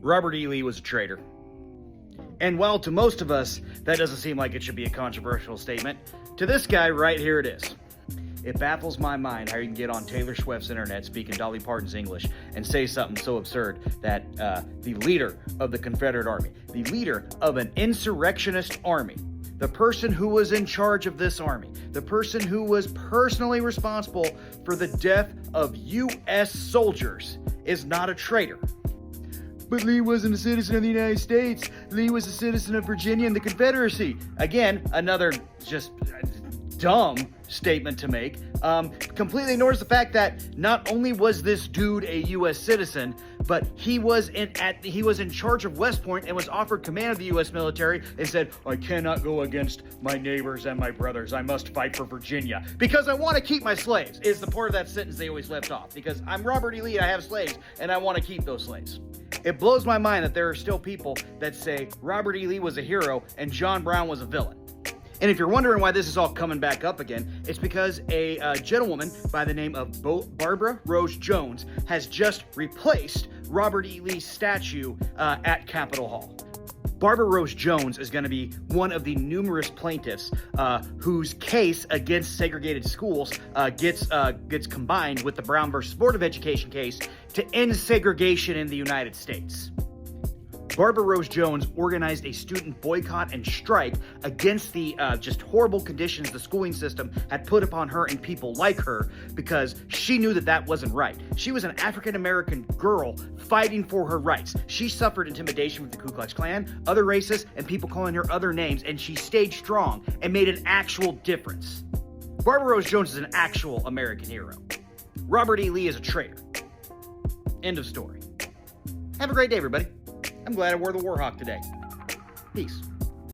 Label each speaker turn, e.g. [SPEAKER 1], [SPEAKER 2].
[SPEAKER 1] Robert E. Lee was a traitor. And while to most of us, that doesn't seem like it should be a controversial statement, to this guy right here it is. It baffles my mind how you can get on Taylor Swift's internet speaking Dolly Parton's English and say something so absurd that the leader of the Confederate Army, the leader of an insurrectionist army, the person who was in charge of this army, the person who was personally responsible for the death of U.S. soldiers is not a traitor. But Lee wasn't a citizen of the United States. Lee was a citizen of Virginia and the Confederacy. Again, another just dumb statement to make. Completely ignores the fact that not only was this dude a U.S. citizen, but he was in charge of West Point and was offered command of the U.S. military and said, I cannot go against my neighbors and my brothers. I must fight for Virginia because I want to keep my slaves, is the part of that sentence they always left off. Because I'm Robert E. Lee, I have slaves, and I want to keep those slaves. It blows my mind that there are still people that say Robert E. Lee was a hero and John Brown was a villain. And if you're wondering why this is all coming back up again, it's because a gentlewoman by the name of Barbara Rose Jones has just replaced Robert E. Lee's statue at Capitol Hall. Barbara Rose Jones is going to be one of the numerous plaintiffs whose case against segregated schools gets combined with the Brown versus Board of Education case to end segregation in the United States. Barbara Rose Jones organized a student boycott and strike against the just horrible conditions the schooling system had put upon her and people like her because she knew that wasn't right. She was an African-American girl fighting for her rights. She suffered intimidation with the Ku Klux Klan, other racists, and people calling her other names, and she stayed strong and made an actual difference. Barbara Rose Jones is an actual American hero. Robert E. Lee is a traitor. End of story. Have a great day, everybody. I'm glad I wore the Warhawk today. Peace.